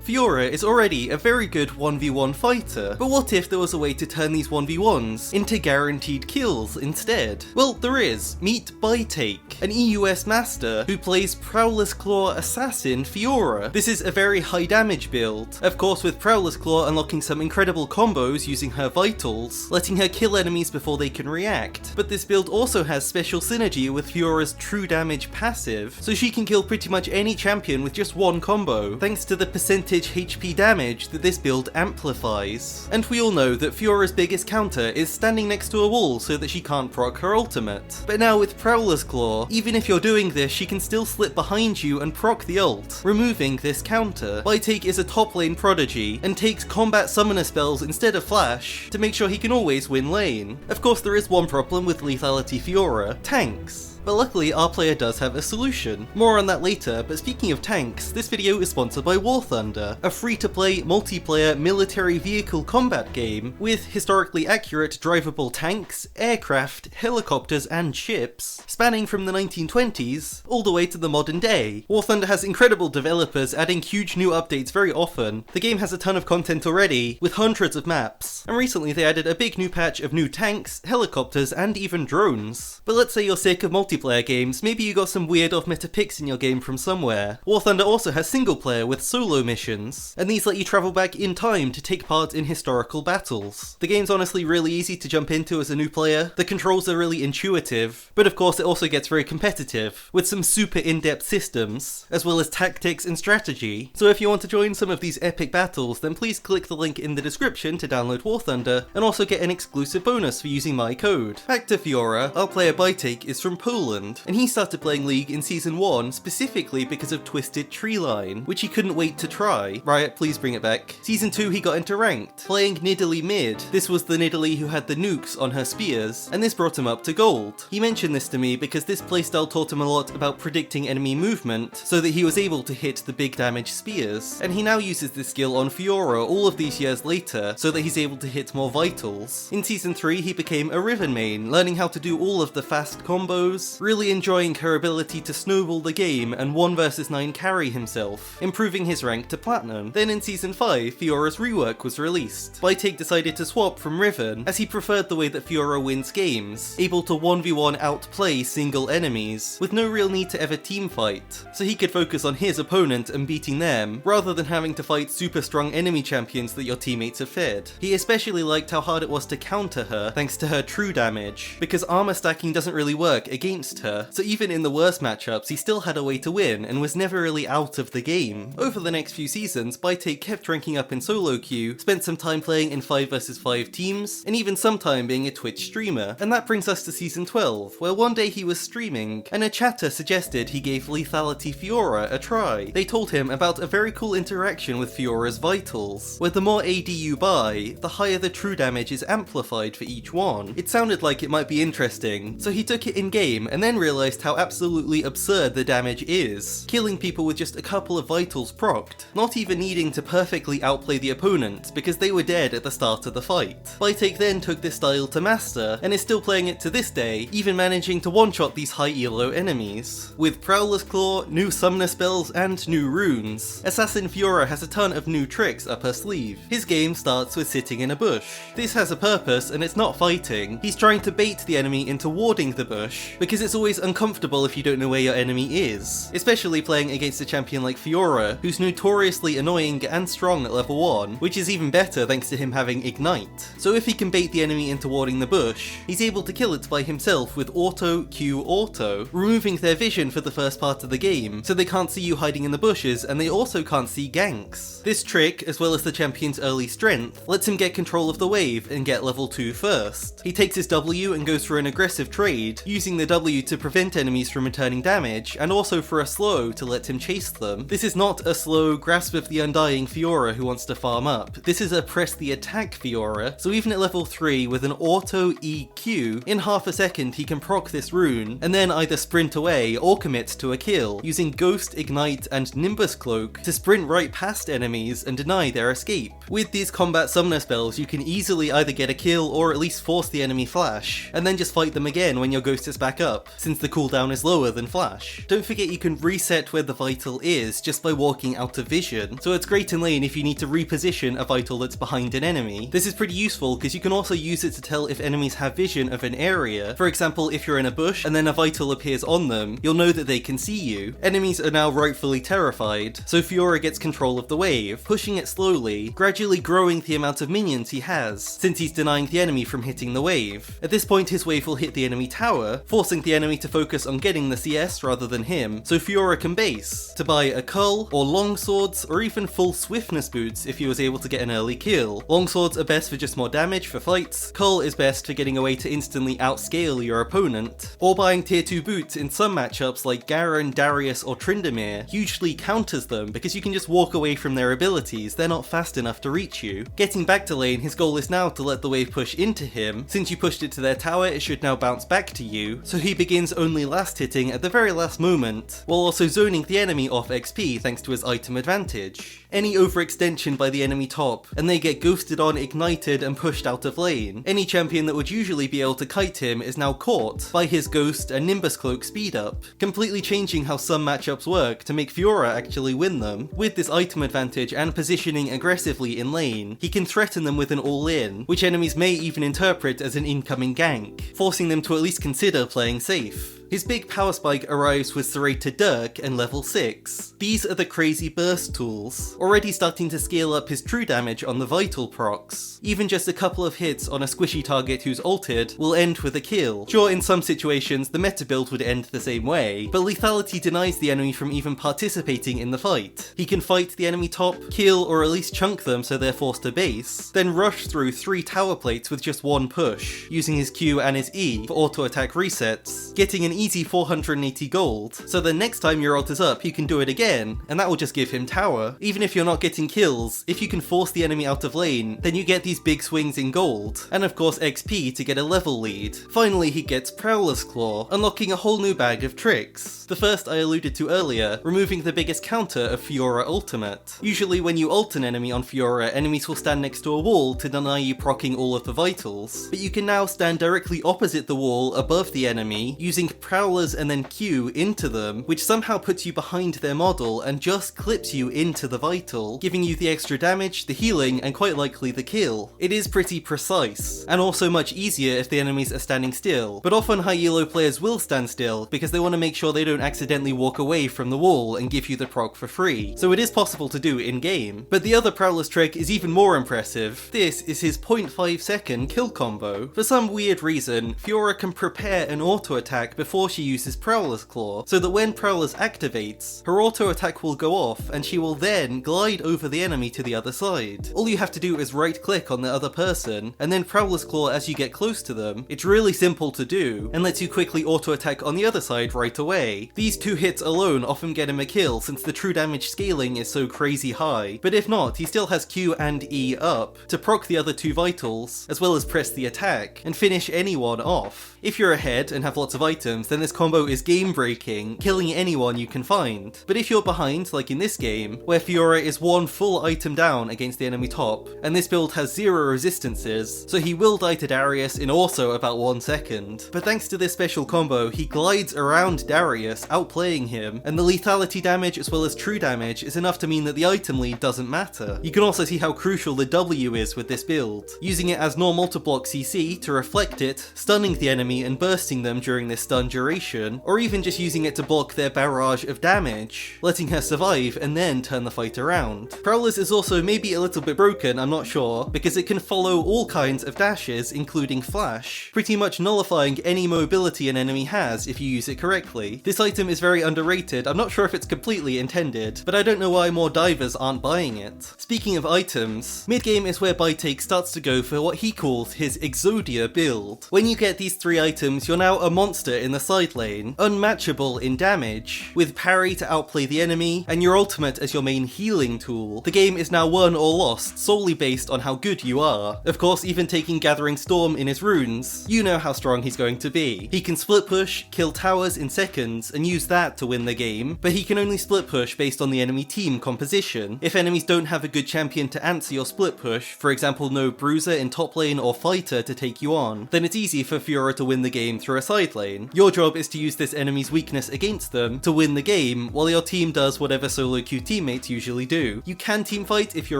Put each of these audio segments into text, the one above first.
Fiora is already a very good 1v1 fighter, but what if there was a way to turn these 1v1s into guaranteed kills instead? Well, there is. Meet Bytake, an EUS master who plays Prowlers Claw assassin Fiora. This is a very high damage build, of course with Prowlers Claw unlocking some incredible combos using her vitals, letting her kill enemies before they can react. But this build also has special synergy with Fiora's true damage passive, so she can kill pretty much any champion with just one combo, thanks to the percentage HP damage that this build amplifies. And we all know that Fiora's biggest counter is standing next to a wall so that she can't proc her ultimate. But now with Prowler's Claw, even if you're doing this, she can still slip behind you and proc the ult, removing this counter. Bytake is a top lane prodigy, and takes combat summoner spells instead of flash, to make sure he can always win lane. Of course there is one problem with Lethality Fiora: tanks. But luckily our player does have a solution. More on that later, but speaking of tanks, this video is sponsored by War Thunder, a free-to-play multiplayer military vehicle combat game with historically accurate drivable tanks, aircraft, helicopters and ships, spanning from the 1920s all the way to the modern day. War Thunder has incredible developers adding huge new updates very often. The game has a ton of content already, with hundreds of maps, and recently they added a big new patch of new tanks, helicopters and even drones. But let's say you're sick of multiplayer games, maybe you got some weird off-meta picks in your game from somewhere. War Thunder also has single player with solo missions, and these let you travel back in time to take part in historical battles. The game's honestly really easy to jump into as a new player, the controls are really intuitive, but of course it also gets very competitive, with some super in-depth systems, as well as tactics and strategy. So if you want to join some of these epic battles, then please click the link in the description to download War Thunder, and also get an exclusive bonus for using my code. Back to Fiora, our player Bytake is from Poland, and he started playing League in Season 1 specifically because of Twisted Treeline, which he couldn't wait to try. Riot, please bring it back. Season 2 he got into Ranked, playing Nidalee mid. This was the Nidalee who had the nukes on her spears, and this brought him up to Gold. He mentioned this to me because this playstyle taught him a lot about predicting enemy movement, so that he was able to hit the big damage spears, and he now uses this skill on Fiora all of these years later, so that he's able to hit more vitals. In Season 3 he became a Riven main, learning how to do all of the fast combos, really enjoying her ability to snowball the game and 1 vs 9 carry himself, improving his rank to Platinum. Then in Season 5, Fiora's rework was released. Bytake decided to swap from Riven, as he preferred the way that Fiora wins games, able to 1v1 outplay single enemies, with no real need to ever teamfight, so he could focus on his opponent and beating them, rather than having to fight super strong enemy champions that your teammates have fed. He especially liked how hard it was to counter her, thanks to her true damage, because armor stacking doesn't really work against her, so even in the worst matchups he still had a way to win and was never really out of the game. Over the next few seasons, Bytake kept ranking up in solo queue, spent some time playing in 5 vs 5 teams, and even some time being a Twitch streamer. And that brings us to Season 12, where one day he was streaming, and a chatter suggested he gave Lethality Fiora a try. They told him about a very cool interaction with Fiora's vitals, where the more AD you buy, the higher the true damage is amplified for each one. It sounded like it might be interesting, so he took it in game and then realised how absolutely absurd the damage is, killing people with just a couple of vitals procced, not even needing to perfectly outplay the opponent because they were dead at the start of the fight. Bytake then took this style to master and is still playing it to this day, even managing to one-shot these high elo enemies. With Prowler's Claw, new summoner spells and new runes, Assassin Fiora has a ton of new tricks up her sleeve. His game starts with sitting in a bush. This has a purpose and it's not fighting. He's trying to bait the enemy into warding the bush, because it's always uncomfortable if you don't know where your enemy is, especially playing against a champion like Fiora, who's notoriously annoying and strong at level 1, which is even better thanks to him having Ignite. So if he can bait the enemy into warding the bush, he's able to kill it by himself with Auto Q Auto, removing their vision for the first part of the game, so they can't see you hiding in the bushes and they also can't see ganks. This trick, as well as the champion's early strength, lets him get control of the wave and get level 2 first. He takes his W and goes for an aggressive trade, using the W to prevent enemies from returning damage, and also for a slow to let him chase them. This is not a slow grasp of the undying Fiora who wants to farm up. This is a press the attack Fiora, so even at level 3 with an auto EQ, in half a second he can proc this rune, and then either sprint away or commit to a kill, using Ghost, Ignite and Nimbus Cloak to sprint right past enemies and deny their escape. With these combat summoner spells you can easily either get a kill or at least force the enemy flash, and then just fight them again when your Ghost is back up. up, since the cooldown is lower than flash. Don't forget you can reset where the vital is just by walking out of vision, so it's great in lane if you need to reposition a vital that's behind an enemy. This is pretty useful because you can also use it to tell if enemies have vision of an area. For example, if you're in a bush and then a vital appears on them, you'll know that they can see you. Enemies are now rightfully terrified, so Fiora gets control of the wave, pushing it slowly, gradually growing the amount of minions he has, since he's denying the enemy from hitting the wave. At this point his wave will hit the enemy tower, forcing the enemy to focus on getting the CS rather than him, so Fiora can base, to buy a cull, or longswords, or even full swiftness boots if he was able to get an early kill. Longswords are best for just more damage for fights, cull is best for getting a way to instantly outscale your opponent, or buying tier 2 boots in some matchups like Garen, Darius or Tryndamere hugely counters them because you can just walk away from their abilities, they're not fast enough to reach you. Getting back to lane, his goal is now to let the wave push into him. Since you pushed it to their tower, it should now bounce back to you, so he begins only last hitting at the very last moment, while also zoning the enemy off XP thanks to his item advantage. Any overextension by the enemy top, and they get ghosted on, ignited, and pushed out of lane. Any champion that would usually be able to kite him is now caught by his ghost and Nimbus Cloak speed up, completely changing how some matchups work to make Fiora actually win them. With this item advantage and positioning aggressively in lane, he can threaten them with an all-in, which enemies may even interpret as an incoming gank, forcing them to at least consider playing safe. His big power spike arrives with Serrated Dirk and level 6. These are the crazy burst tools, already starting to scale up his true damage on the vital procs. Even just a couple of hits on a squishy target who's ulted will end with a kill. Sure, in some situations the meta build would end the same way, but lethality denies the enemy from even participating in the fight. He can fight the enemy top, kill or at least chunk them so they're forced to base, then rush through 3 tower plates with just one push, using his Q and his E for auto attack resets, getting an easy 480 gold, so the next time your ult is up you can do it again, and that will just give him tower. Even if you're not getting kills, if you can force the enemy out of lane, then you get these big swings in gold, and of course XP to get a level lead. Finally he gets Prowlers Claw, unlocking a whole new bag of tricks. The first I alluded to earlier, removing the biggest counter of Fiora ultimate. Usually when you ult an enemy on Fiora, enemies will stand next to a wall to deny you proccing all of the vitals, but you can now stand directly opposite the wall above the enemy, using Prowlers and then Q into them, which somehow puts you behind their model and just clips you into the vital, giving you the extra damage, the healing, and quite likely the kill. It is pretty precise, and also much easier if the enemies are standing still, but often high elo players will stand still because they want to make sure they don't accidentally walk away from the wall and give you the proc for free, so it is possible to do in game. But the other Prowler's trick is even more impressive. This is his 0.5 second kill combo. For some weird reason, Fiora can prepare an auto attack before she uses Prowler's Claw, so that when Prowlers activates, her auto attack will go off and she will then glide over the enemy to the other side. All you have to do is right click on the other person, and then Prowler's Claw as you get close to them. It's really simple to do, and lets you quickly auto attack on the other side right away. These 2 hits alone often get him a kill since the true damage scaling is so crazy high, but if not, he still has Q and E up to proc the other 2 vitals, as well as press the attack, and finish anyone off. If you're ahead and have lots of items, then this combo is game breaking, killing anyone you can find. But if you're behind, like in this game, where Fiora is 1 full item down against the enemy top, and this build has 0 resistances, so he will die to Darius in also about 1 second. But thanks to this special combo, he glides around Darius, outplaying him, and the lethality damage as well as true damage is enough to mean that the item lead doesn't matter. You can also see how crucial the W is with this build, using it as normal to block CC to reflect it, stunning the enemy and bursting them during this stun duration, or even just using it to block their barrage of damage, letting her survive and then turn the fight around. Prowlers is also maybe a little bit broken, I'm not sure, because it can follow all kinds of dashes, including flash, pretty much nullifying any mobility an enemy has if you use it correctly. This item is very underrated, I'm not sure if it's completely intended, but I don't know why more divers aren't buying it. Speaking of items, mid-game is where Bytake starts to go for what he calls his EXODIA build. When you get these 3 items, you're now a monster in the side lane, unmatchable in damage, with parry to outplay the enemy, and your ultimate as your main healing tool. The game is now won or lost solely based on how good you are. Of course, even taking Gathering Storm in his runes, you know how strong he's going to be. He can split push, kill towers in seconds, and use that to win the game, but he can only split push based on the enemy team composition. If enemies don't have a good champion to answer your split push, for example no Bruiser in top lane or fighter to take you on, then it's easy for Fiora to win the game through a side lane. Your job is to use this enemy's weakness against them to win the game, while your team does whatever solo queue teammates usually do. You can teamfight if you're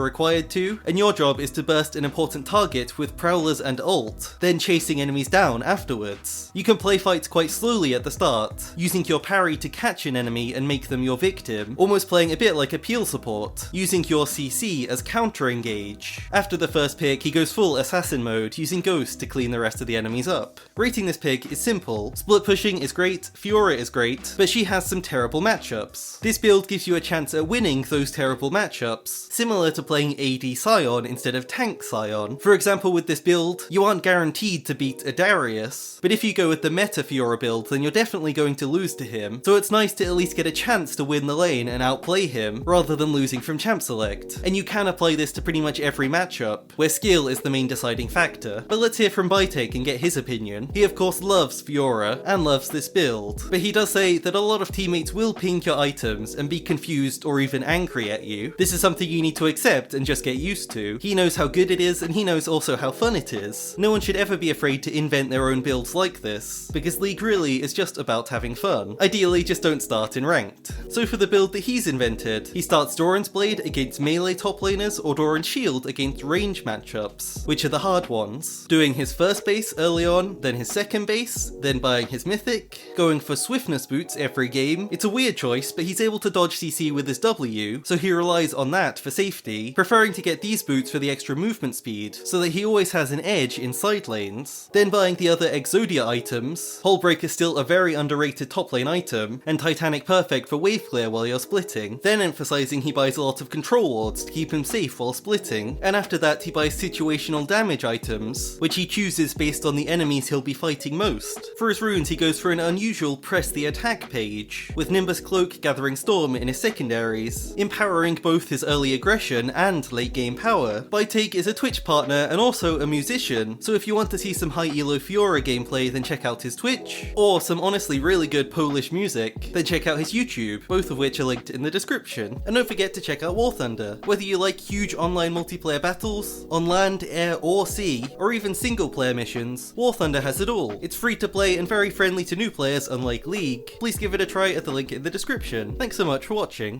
required to, and your job is to burst an important target with Prowlers and ult, then chasing enemies down afterwards. You can play fights quite slowly at the start, using your parry to catch an enemy and make them your victim, almost playing a bit like a peel support, using your CC as counter engage. After the first pick, he goes full assassin mode, using Ghost to clean the rest of the enemies up. Rating this pick is simple. Split pushing is great, Fiora is great, but she has some terrible matchups. This build gives you a chance at winning those terrible matchups, similar to playing AD Scion instead of Tank Scion. For example, with this build, you aren't guaranteed to beat a Darius, but if you go with the meta Fiora build, then you're definitely going to lose to him, so it's nice to at least get a chance to win the lane and outplay him, rather than losing from champ select. And you can apply this to pretty much every matchup, where skill is the main deciding factor. But let's hear from Bytake and get his opinion. He of course loves Fiora, and loves this build, but he does say that a lot of teammates will ping your items and be confused or even angry at you. This is something you need to accept and just get used to. He knows how good it is, and he knows also how fun it is. No one should ever be afraid to invent their own builds like this, because League really is just about having fun. Ideally, just don't start in ranked. So for the build that he's invented, he starts Doran's Blade against melee top laners or Doran's Shield against range matchups, which are the hard ones. Doing his first base early on, then his second base, then buying his mythic, going for swiftness boots every game. It's a weird choice, but he's able to dodge CC with his W, so he relies on that for safety, preferring to get these boots for the extra movement speed, so that he always has an edge in side lanes. Then buying the other EXODIA items. Hullbreak is still a very underrated top lane item, and Titanic perfect for wave clear while you're splitting. Then emphasizing he buys a lot of control wards to keep him safe while splitting, and after that he buys situational damage items, which he chooses based on the enemies he'll be fighting most. For his runes he goes for an unusual press the attack page, with Nimbus Cloak Gathering Storm in his secondaries, empowering both his early aggression and late game power. Bytake is a Twitch partner and also a musician, so if you want to see some high elo Fiora gameplay then check out his Twitch, or some honestly really good Polish music, then check out his YouTube, both of which are linked in the description. And don't forget to check out War Thunder. Whether you like huge online multiplayer battles, on land, air or sea, or even single player missions, War Thunder has it all. It's free to play and very friendly to new players unlike League. Please give it a try at the link in the description. Thanks so much for watching.